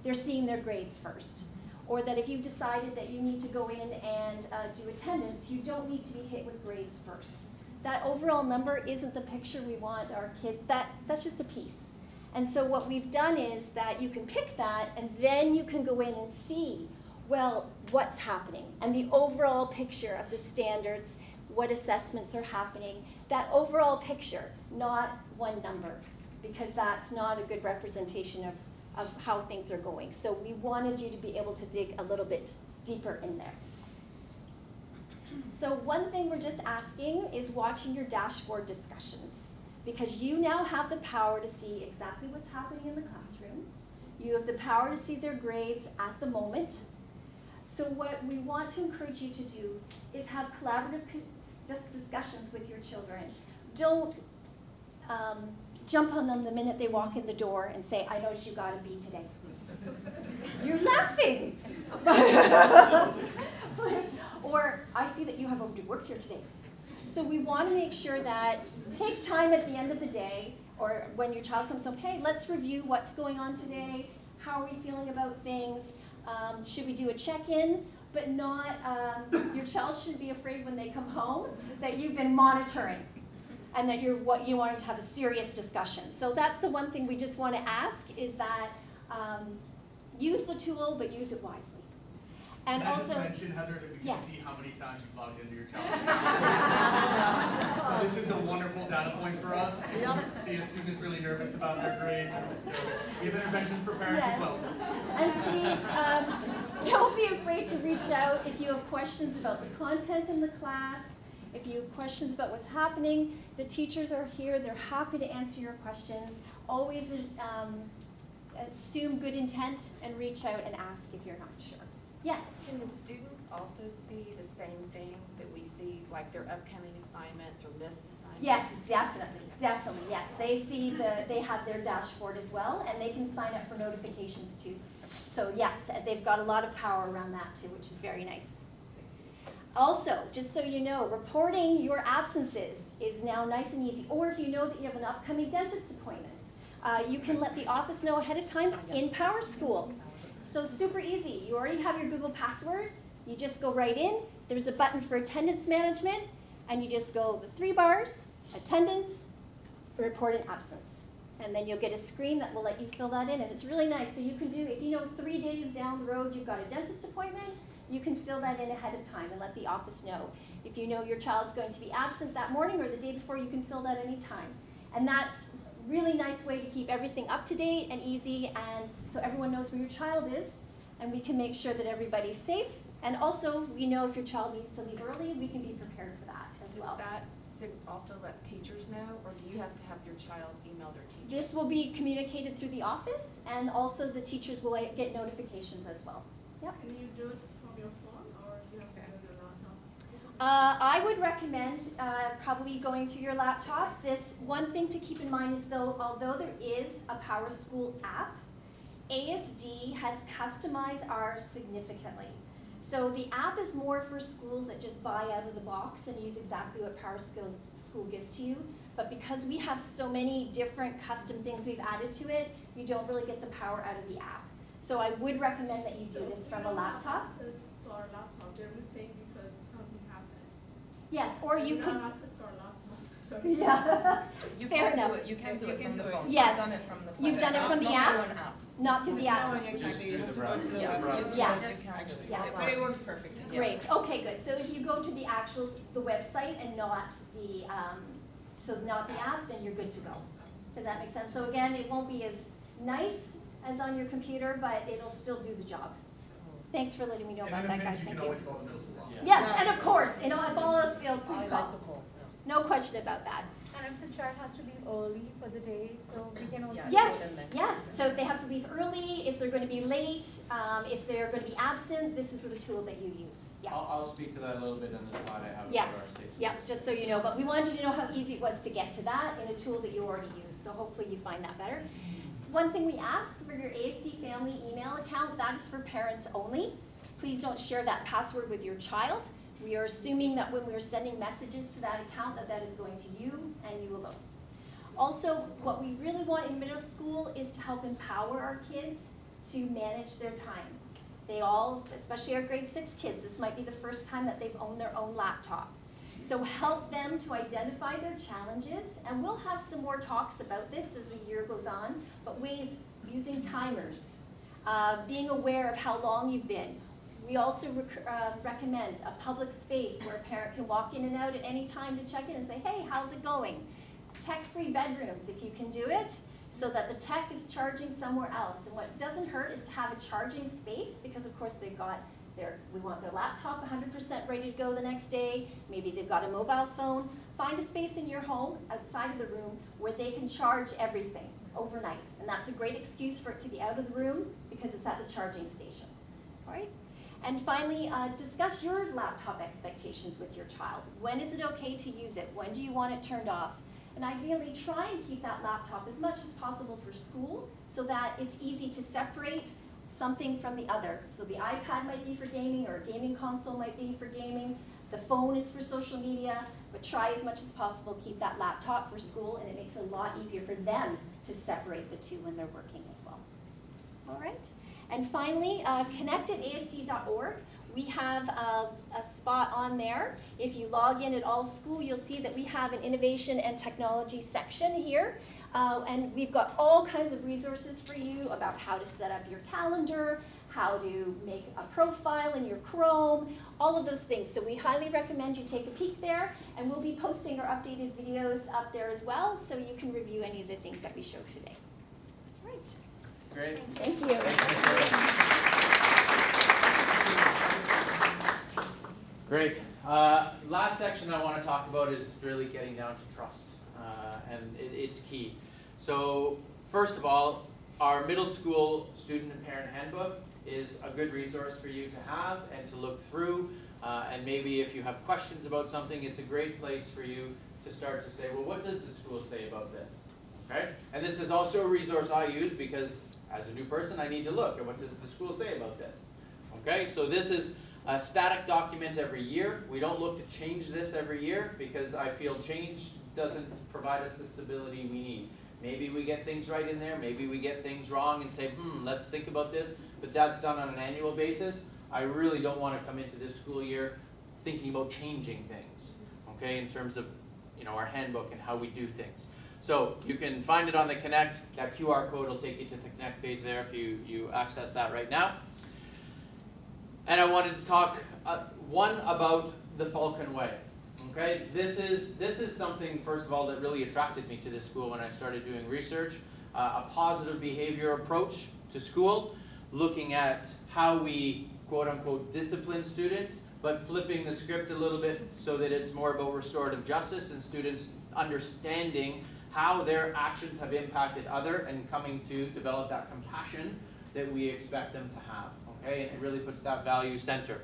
they're seeing their grades first. Or that if you've decided that you need to go in and do attendance, you don't need to be hit with grades first. That overall number isn't the picture we want our kid, that's just a piece. And so what we've done is that you can pick that, and then you can go in and see, well, what's happening, and the overall picture of the standards, what assessments are happening, that overall picture, not one number, because that's not a good representation of how things are going. So we wanted you to be able to dig a little bit deeper in there. So one thing we're just asking is watching your dashboard discussions, because you now have the power to see exactly what's happening in the classroom. You have the power to see their grades at the moment. So what we want to encourage you to do is have collaborative discussions with your children. Don't jump on them the minute they walk in the door and say, I noticed you got a B today. You're laughing. Or, I see that you have overdue work here today. So we want to make sure that take time at the end of the day, or when your child comes home, hey, let's review what's going on today, how are we feeling about things, should we do a check-in, but not, your child shouldn't be afraid when they come home that you've been monitoring and that you wanting to have a serious discussion. So that's the one thing we just want to ask is that use the tool, but use it wisely. And Can I also, just mention, Heather, that we can yes. see how many times you've logged into your child. So this is a wonderful data point for us. See a student's really nervous about their grades. So we have interventions for parents yes. as well. And please, don't be afraid to reach out if you have questions about the content in the class, if you have questions about what's happening. The teachers are here. They're happy to answer your questions. Always assume good intent and reach out and ask if you're not sure. Yes? Can the students also see the same thing that we see, like their upcoming assignments or missed assignments? Yes, definitely, yes. They see they have their dashboard as well, and they can sign up for notifications too. So yes, they've got a lot of power around that too, which is very nice. Also, just so you know, reporting your absences is now nice and easy. Or if you know that you have an upcoming dentist appointment, you can let the office know ahead of time in PowerSchool. So super easy. You already have your Google password. You just go right in. There's a button for attendance management, and you just go the 3 bars, attendance, report an absence. And then you'll get a screen that will let you fill that in, and it's really nice. So you can do, if you know 3 days down the road you've got a dentist appointment, you can fill that in ahead of time and let the office know. If you know your child's going to be absent that morning or the day before, you can fill that any time. And that's really nice way to keep everything up to date and easy, and so everyone knows where your child is, and we can make sure that everybody's safe. And also, we know if your child needs to leave early, we can be prepared for that as well. Does that also let teachers know, or do you have to have your child email their teacher? This will be communicated through the office, and also the teachers will get notifications as well. Yep. Can you do it from your phone, or you have to do it on your laptop? I would recommend probably going through your laptop. This one thing to keep in mind is although there is a PowerSchool app, ASD has customized ours significantly. So the app is more for schools that just buy out of the box and use exactly what PowerSchool gives to you. But because we have so many different custom things we've added to it, you don't really get the power out of the app. So I would recommend that you do this from a laptop. Access to our laptop, they're missing because something happened. Yes, or you We could. don't have access to our laptop. Yeah. You Fair can enough. do it, you can do it from the phone. Yes. I've done it from the phone. You've done it from the Not app? through an app. Not through the app. No, exactly. Just You through have the to go browser. to the Yeah, web. you Yeah. just can do it. Yeah. But it works perfectly. Yeah. Great, okay, good. So if you go to the actual, the website and not the, so not the app, then you're good to go. Does that make sense? So again, it won't be as nice as on your computer, but it'll still do the job. Thanks for letting me know about that, guys, thank you. call the middle school office. Yes, and of course, you know, if all else fails, please call. No question about that. And if the child has to leave early for the day, so we can also. Yeah. Yes, Children then. yes, so they have to leave early, if they're gonna be late, if they're gonna be absent, this is the tool that you use, yeah. I'll speak to that a little bit on the slide I have. Yes, for our safe yeah, schools. just so you know, but we wanted you to know how easy it was to get to that in a tool that you already use, so hopefully you find that better. One thing we ask for your ASD family email account, that is for parents only. Please don't share that password with your child. We are assuming that when we're sending messages to that account, that is going to you and you alone. Also, what we really want in middle school is to help empower our kids to manage their time. They all, especially our grade 6 kids, this might be the first time that they've owned their own laptop. So help them to identify their challenges, and we'll have some more talks about this as the year goes on, but ways using timers, being aware of how long you've been. We also recommend a public space where a parent can walk in and out at any time to check in and say, hey, how's it going? Tech-free bedrooms, if you can do it, so that the tech is charging somewhere else. And what doesn't hurt is to have a charging space, because of course they've got we want their laptop 100% ready to go the next day. Maybe they've got a mobile phone. Find a space in your home, outside of the room, where they can charge everything overnight. And that's a great excuse for it to be out of the room, because it's at the charging station, all right? And finally, discuss your laptop expectations with your child. When is it okay to use it? When do you want it turned off? And ideally, try and keep that laptop as much as possible for school, so that it's easy to separate something from the other. So the iPad might be for gaming, or a gaming console might be for gaming. The phone is for social media, but try as much as possible keep that laptop for school, and it makes it a lot easier for them to separate the two when they're working as well. All right. And finally, connect@asd.org. We have a spot on there. If you log in at All School, you'll see that we have an innovation and technology section here. And we've got all kinds of resources for you about how to set up your calendar, how to make a profile in your Chrome, all of those things. So we highly recommend you take a peek there, and we'll be posting our updated videos up there as well, so you can review any of the things that we showed today. All right. Great. Thank you. Great. Last section I want to talk about is really getting down to trust, and it's key. So first of all, our middle school student and parent handbook is a good resource for you to have and to look through, and maybe if you have questions about something, it's a great place for you to start to say, well, what does the school say about this? Right? And this is also a resource I use because as a new person, I need to look at what does the school say about this. Okay, so this is a static document every year. We don't look to change this every year because I feel change doesn't provide us the stability we need. Maybe we get things right in there, maybe we get things wrong and say, let's think about this, but that's done on an annual basis. I really don't want to come into this school year thinking about changing things, okay, in terms of our handbook and how we do things. So you can find it on the Connect. That QR code will take you to the Connect page there if you access that right now. And I wanted to talk one about the Falcon Way. Okay, this is something, first of all, that really attracted me to this school when I started doing research. A positive behavior approach to school, looking at how we quote unquote discipline students, but flipping the script a little bit so that it's more about restorative justice and students understanding how their actions have impacted other and coming to develop that compassion that we expect them to have. Okay, and it really puts that value center.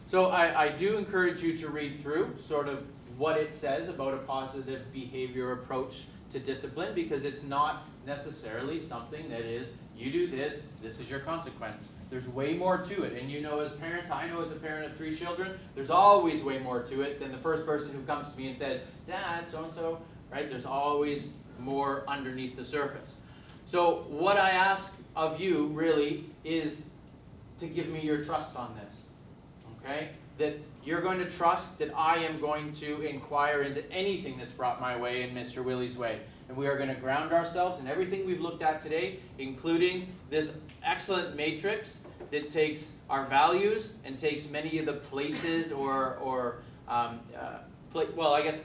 So I do encourage you to read through sort of what it says about a positive behavior approach to discipline, because it's not necessarily something that is, you do this, this is your consequence. There's way more to it, and as parents, I know as a parent of 3 children, there's always way more to it than the first person who comes to me and says, Dad, so-and-so, right? There's always more underneath the surface. So what I ask of you really is to give me your trust on this. okay? That you're going to trust that I am going to inquire into anything that's brought my way and Mr. Willie's way. And we are going to ground ourselves in everything we've looked at today, including this excellent matrix that takes our values and takes many of the places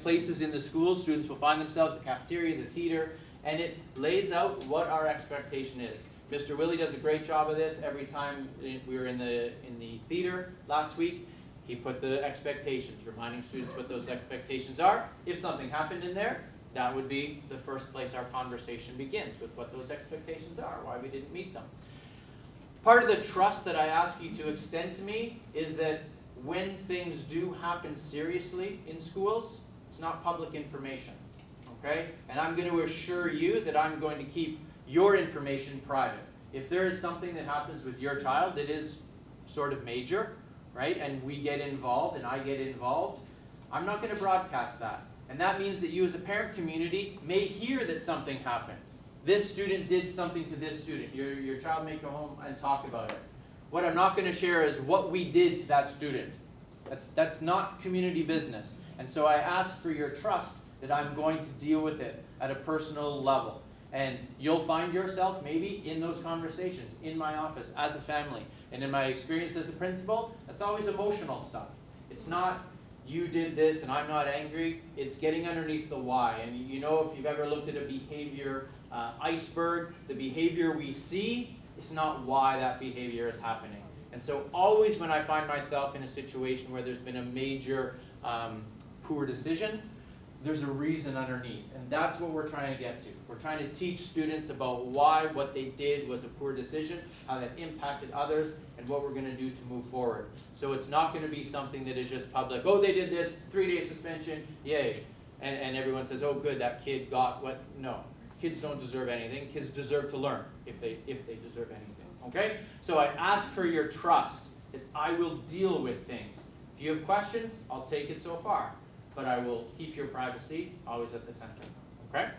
places in the school students will find themselves, the cafeteria, the theater, and it lays out what our expectation is. Mr. Willie does a great job of this. Every time we were in the theater last week, he put the expectations, reminding students what those expectations are. If something happened in there, that would be the first place our conversation begins, with what those expectations are, why we didn't meet them. Part of the trust that I ask you to extend to me is that when things do happen seriously in schools, it's not public information, okay? And I'm going to assure you that I'm going to keep your information private. If there is something that happens with your child that is sort of major, right, and we get involved and I get involved, I'm not going to broadcast that. And that means that you as a parent community may hear that something happened. This student did something to this student. Your child may go home and talk about it. What I'm not going to share is what we did to that student. That's not community business. And so I ask for your trust that I'm going to deal with it at a personal level. And you'll find yourself maybe in those conversations, in my office, as a family. And in my experience as a principal, that's always emotional stuff. It's not, you did this and I'm not angry. It's getting underneath the why. And you know, if you've ever looked at a behavior iceberg, the behavior we see is not why that behavior is happening. And so always when I find myself in a situation where there's been a major poor decision, there's a reason underneath. And that's what we're trying to get to. We're trying to teach students about why what they did was a poor decision, how that impacted others, and what we're going to do to move forward. So it's not going to be something that is just public. Oh, they did this, 3-day suspension, yay. And everyone says, oh good, that kid got what? No. Kids don't deserve anything. Kids deserve to learn if they deserve anything. Okay? So I ask for your trust that I will deal with things. If you have questions, I'll take it so far. But I will keep your privacy always at the center. Okay?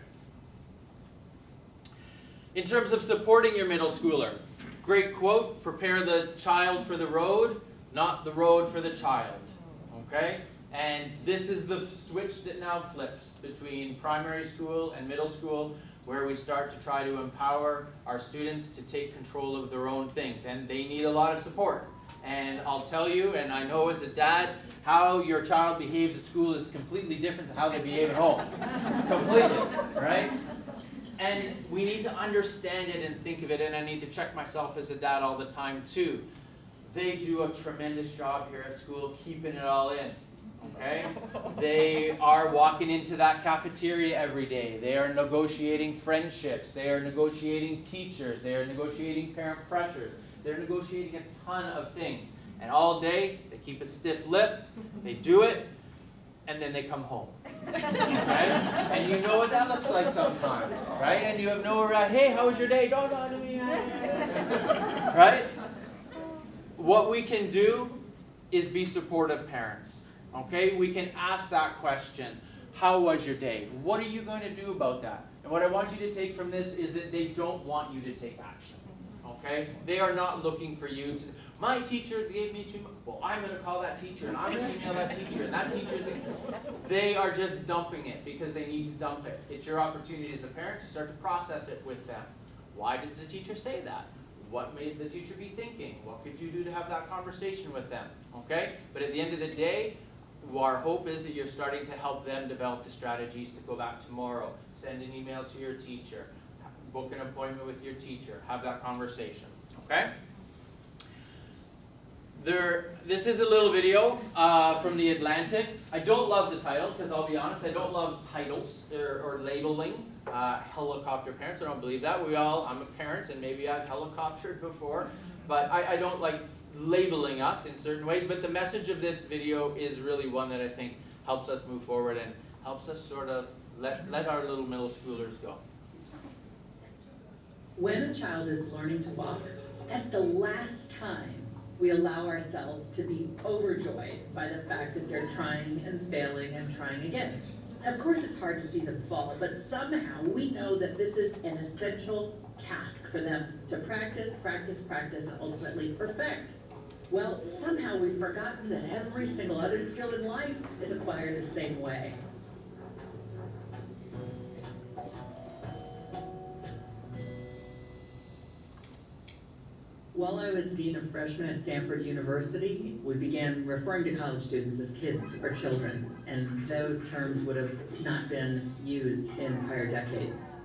In terms of supporting your middle schooler, great quote, prepare the child for the road, not the road for the child. Okay? And this is the switch that now flips between primary school and middle school, where we start to try to empower our students to take control of their own things. And they need a lot of support. And I'll tell you, and I know as a dad, how your child behaves at school is completely different to how they behave at home. Completely, right? And we need to understand it and think of it, and I need to check myself as a dad all the time too. They do a tremendous job here at school keeping it all in. Okay? They are walking into that cafeteria every day. They are negotiating friendships. They are negotiating teachers. They are negotiating parent pressures. They're negotiating a ton of things. And all day, they keep a stiff lip. They do it, and then they come home. Right? And you know what that looks like sometimes. Right? And you have no, hey, how was your day? Don't talk to me. Right? What we can do is be supportive parents. Okay, we can ask that question. How was your day? What are you going to do about that? And what I want you to take from this is that they don't want you to take action. Okay? They are not looking for you to, my teacher gave me too much. Well, I'm going to call that teacher and I'm going to email that teacher and that teacher's. They are just dumping it because they need to dump it. It's your opportunity as a parent to start to process it with them. Why did the teacher say that? What made the teacher be thinking? What could you do to have that conversation with them? Okay? But at the end of the day, our hope is that you're starting to help them develop the strategies to go back tomorrow, send an email to your teacher, book an appointment with your teacher, have that conversation, okay? This is a little video from the Atlantic. I don't love the title, because I'll be honest, I don't love titles or labeling. Helicopter parents, I don't believe that. I'm a parent, and maybe I've helicoptered before, but I don't like labeling us in certain ways, but the message of this video is really one that I think helps us move forward and helps us sort of let our little middle schoolers go. When a child is learning to walk, that's the last time we allow ourselves to be overjoyed by the fact that they're trying and failing and trying again. Of course, it's hard to see them fall, but somehow we know that this is an essential task for them to practice, practice, practice, and ultimately perfect. Well, somehow we've forgotten that every single other skill in life is acquired the same way. While I was Dean of Freshmen at Stanford University, we began referring to college students as kids or children, and those terms would have not been used in prior decades.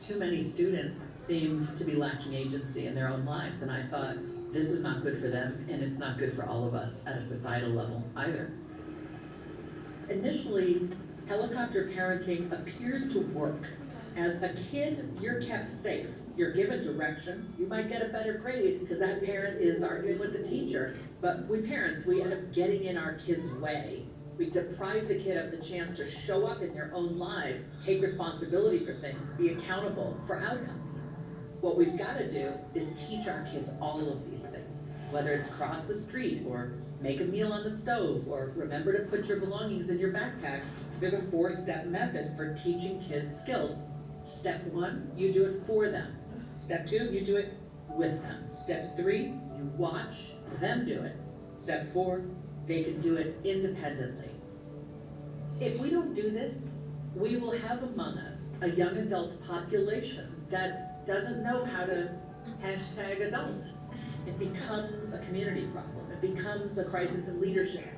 Too many students seemed to be lacking agency in their own lives, and I thought, this is not good for them, and it's not good for all of us at a societal level either. Initially, helicopter parenting appears to work. As a kid, you're kept safe. You're given direction. You might get a better grade because that parent is arguing with the teacher. But we parents, we end up getting in our kids' way. We deprive the kid of the chance to show up in their own lives, take responsibility for things, be accountable for outcomes. What we've got to do is teach our kids all of these things, whether it's cross the street or make a meal on the stove or remember to put your belongings in your backpack. There's a 4-step method for teaching kids skills. Step 1, you do it for them. Step 2, you do it with them. Step 3, you watch them do it. Step 4, they can do it independently. If we don't do this, we will have among us a young adult population that doesn't know how to #adult. It becomes a community problem. It becomes a crisis in leadership.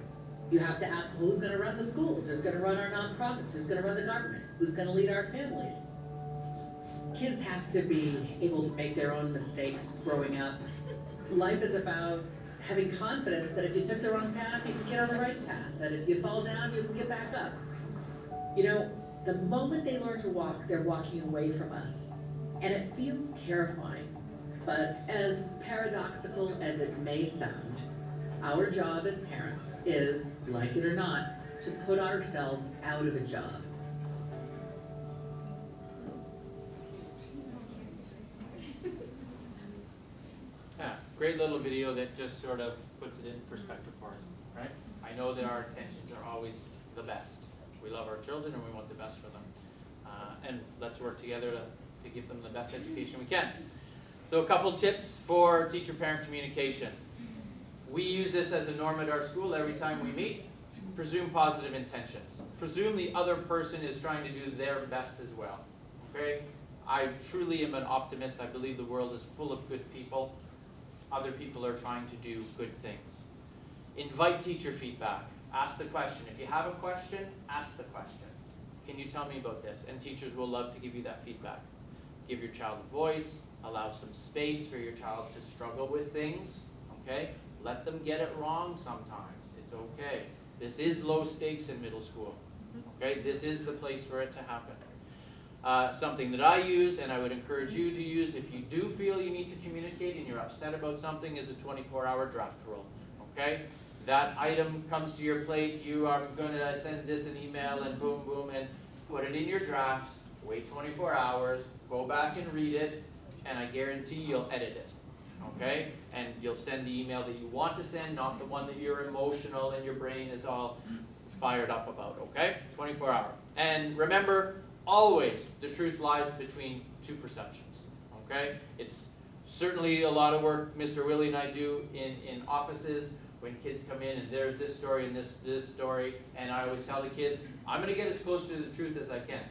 You have to ask who's going to run the schools, who's going to run our nonprofits, who's going to run the government, who's going to lead our families. Kids have to be able to make their own mistakes growing up. Life is about having confidence that if you took the wrong path, you can get on the right path. That if you fall down, you can get back up. You know, the moment they learn to walk, they're walking away from us. And it feels terrifying. But as paradoxical as it may sound, our job as parents is, like it or not, to put ourselves out of a job. Yeah, great little video that just sort of puts it in perspective for us, right? I know that our intentions are always the best. We love our children and we want the best for them. And let's work together to give them the best education we can. So a couple tips for teacher-parent communication. We use this as a norm at our school every time we meet. Presume positive intentions. Presume the other person is trying to do their best as well, okay? I truly am an optimist. I believe the world is full of good people. Other people are trying to do good things. Invite teacher feedback. Ask the question. If you have a question, ask the question. Can you tell me about this? And teachers will love to give you that feedback. Give your child a voice. Allow some space for your child to struggle with things, okay? Let them get it wrong sometimes. It's okay. This is low stakes in middle school, okay? This is the place for it to happen. Something that I use, and I would encourage you to use if you do feel you need to communicate and you're upset about something, is a 24-hour draft rule, okay? That item comes to your plate, you are going to send this an email and boom, boom, and put it in your drafts, wait 24 hours, go back and read it, and I guarantee you'll edit it, okay? And you'll send the email that you want to send, not the one that you're emotional and your brain is all fired up about, okay? 24 hour. And remember, always the truth lies between two perceptions, okay? It's certainly a lot of work Mr. Willie and I do in offices when kids come in and there's this story and this story, and I always tell the kids, I'm going to get as close to the truth as I can,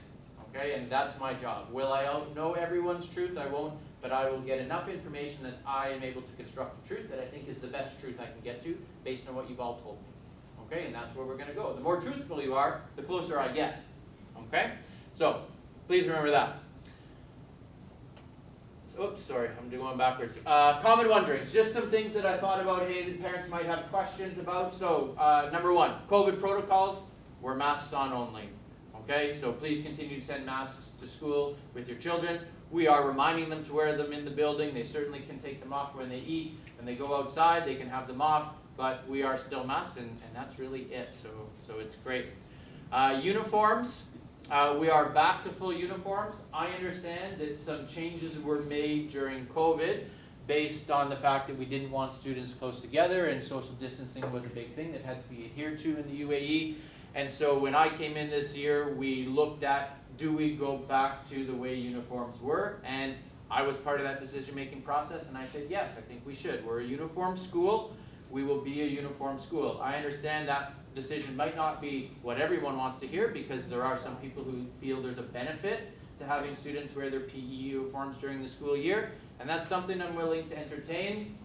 okay? And that's my job. Will I know everyone's truth? I won't, but I will get enough information that I am able to construct a truth that I think is the best truth I can get to based on what you've all told me, okay? And that's where we're going to go. The more truthful you are, the closer I get, okay? So, please remember that. Oops, sorry, I'm going backwards. Common wonderings, just some things that I thought about, hey, the parents might have questions about. So, number one, COVID protocols, we're masks on only. Okay, so please continue to send masks to school with your children. We are reminding them to wear them in the building. They certainly can take them off when they eat. When they go outside, they can have them off, but we are still masked, and that's really it. So it's great. Uniforms. We are back to full uniforms. I understand that some changes were made during COVID based on the fact that we didn't want students close together and social distancing was a big thing that had to be adhered to in the UAE. And so when I came in this year, we looked at, do we go back to the way uniforms were? And I was part of that decision-making process, and I said, yes, I think we should. We're a uniform school. we will be a uniform school. I understand that decision might not be what everyone wants to hear, because there are some people who feel there's a benefit to having students wear their PE uniforms during the school year, and that's something I'm willing to entertain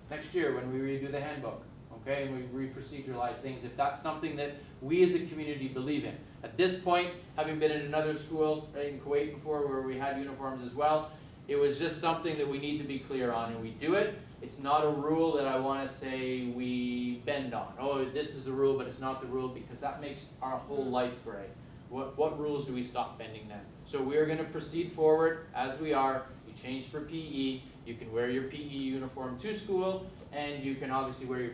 next year when we redo the handbook, okay, and we reproceduralize things, if that's something that we as a community believe in. At this point, having been in another school, right, in Kuwait before, where we had uniforms as well, it was just something that we need to be clear on, and we do it. It's not a rule that I want to say we bend on. Oh, this is the rule, but it's not the rule, because that makes our whole life gray. What rules do we stop bending then? So we're going to proceed forward as we are. You change for PE. You can wear your PE uniform to school, and you can obviously wear your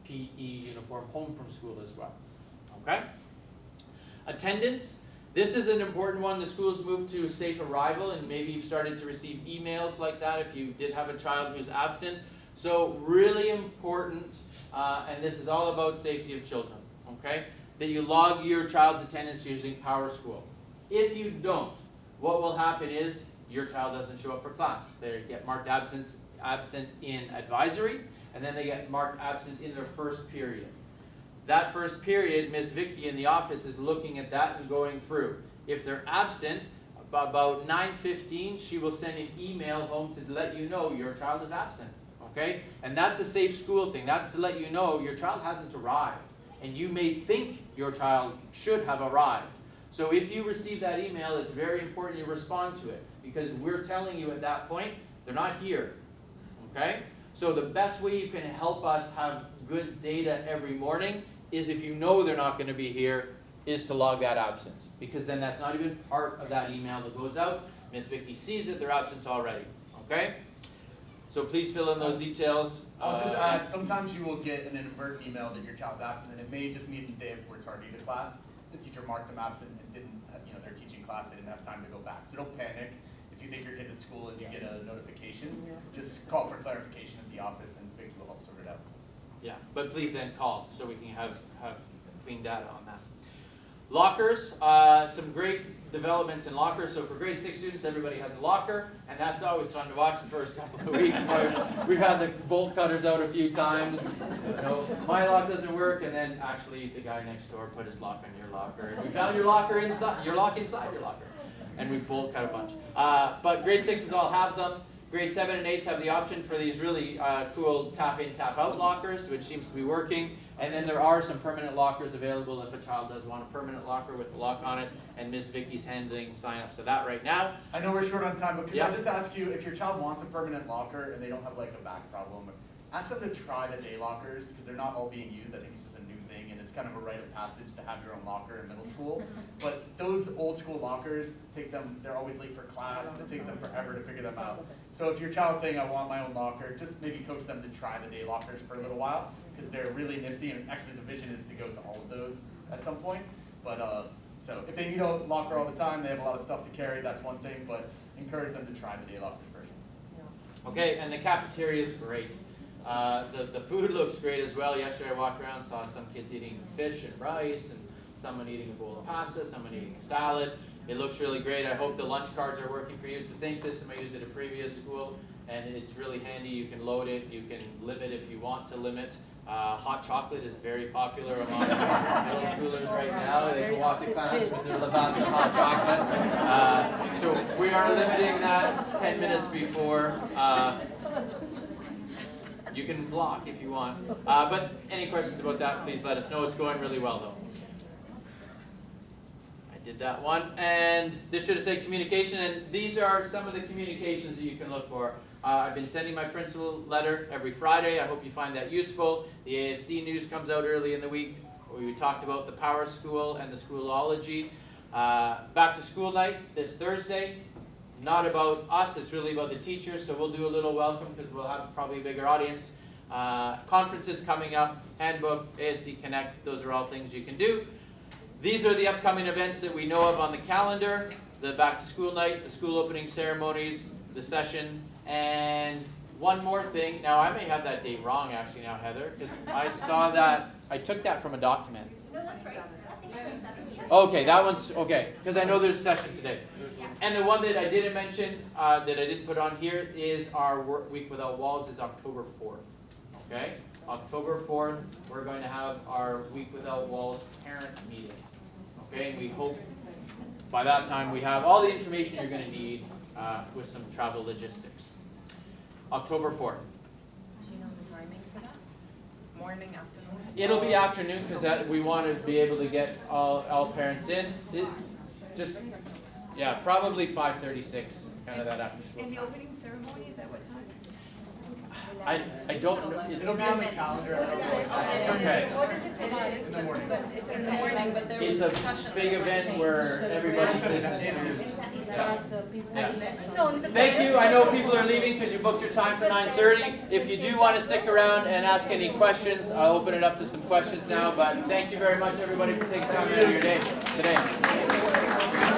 PE uniform home from school as well. Okay? Attendance. This is an important one. The school's moved to safe arrival, and maybe you've started to receive emails like that if you did have a child who's absent. So really important, and this is all about safety of children, okay? That you log your child's attendance using PowerSchool. If you don't, what will happen is your child doesn't show up for class. They get marked absent in advisory, and then they get marked absent in their first period. That first period, Miss Vicky in the office is looking at that and going through. If they're absent, about 9:15, she will send an email home to let you know your child is absent, okay? And that's a safe school thing. That's to let you know your child hasn't arrived, and you may think your child should have arrived. So if you receive that email, it's very important you respond to it, because we're telling you at that point, they're not here, okay? So the best way you can help us have good data every morning is, if you know they're not going to be here, is to log that absence, because then that's not even part of that email that goes out. Miss Vicky sees it, they're absent already, okay? So please fill in those details. I'll just add, sometimes you will get an inadvertent email that your child's absent, and it may just mean they were tardy to class. The teacher marked them absent and didn't, they're teaching class, they didn't have time to go back. So don't panic. If you think your kid's at school and you get a notification, just call for clarification at the office, and Vicky will help sort it out. Yeah, but please then call so we can have clean data on that. Lockers, some great developments in lockers. So for grade 6 students, everybody has a locker, and that's always fun to watch the first couple of weeks. We've had the bolt cutters out a few times. My lock doesn't work, and then actually the guy next door put his lock on your locker, and we found your lock inside your locker, and we bolt cut a bunch. But grade 6s all have them. Grade 7 and 8s have the option for these really cool tap-in, tap-out lockers, which seems to be working. And then there are some permanent lockers available if a child does want a permanent locker with a lock on it, and Miss Vicky's handling sign-ups of that right now. I know we're short on time, but can Yep. I just ask you, if your child wants a permanent locker and they don't have like a back problem, ask them to try the day lockers, because they're not all being used. I think it's just a new thing, and it's kind of a rite of passage to have your own locker in middle school. But those old school lockers, they're always late for class, and it takes them forever to figure them out. So if your child's saying, I want my own locker, just maybe coach them to try the day lockers for a little while, because they're really nifty, and actually the vision is to go to all of those at some point. But so if they need a locker all the time, they have a lot of stuff to carry, that's one thing, but encourage them to try the day lockers version. Okay, and the cafeteria is great. The food looks great as well. Yesterday I walked around, saw some kids eating fish and rice, and someone eating a bowl of pasta, someone eating a salad. It looks really great. I hope the lunch cards are working for you. It's the same system I used at a previous school, and it's really handy. You can load it, you can limit if you want to limit. Hot chocolate is very popular among middle schoolers right now. They can walk to class with their lavazza hot chocolate. So we are limiting that 10 minutes before. You can block if you want. But any questions about that, please let us know. It's going really well though. I did that one. And this should have said communication, and these are some of the communications that you can look for. I've been sending my principal letter every Friday. I hope you find that useful. The ASD news comes out early in the week. We talked about the Power School and the Schoolology. Back to school night this Thursday. Not about us, it's really about the teachers, so we'll do a little welcome because we'll have probably a bigger audience. Conferences coming up, handbook, ASD Connect, those are all things you can do. These are the upcoming events that we know of on the calendar: the back to school night, the school opening ceremonies, the session, and one more thing. Now I may have that date wrong actually now, Heather, because I saw that, I took that from a document. No, that's right. That's April 7th. Okay, that one's, okay, because I know there's a session today. And the one that I didn't mention, that I didn't put on here, is our Week Without Walls is October 4th, okay? October 4th, we're going to have our Week Without Walls parent meeting. Okay, and we hope by that time we have all the information you're going to need with some travel logistics. October 4th. Do you know the timing for that? Morning, afternoon? It'll be afternoon because we want to be able to get all parents in. Probably 5:36, kind of that after school. And the opening ceremony, is at what time? I don't know. It'll be on the calendar. I don't know exactly. Okay. What does it provide? In the morning. It's in the morning, but there It's was a discussion. big event where everybody sits and yeah. So Thank you. I know people are leaving because you booked your time for 9:30. If you do want to stick around and ask any questions, I'll open it up to some questions now. But thank you very much, everybody, for taking time out of your day today.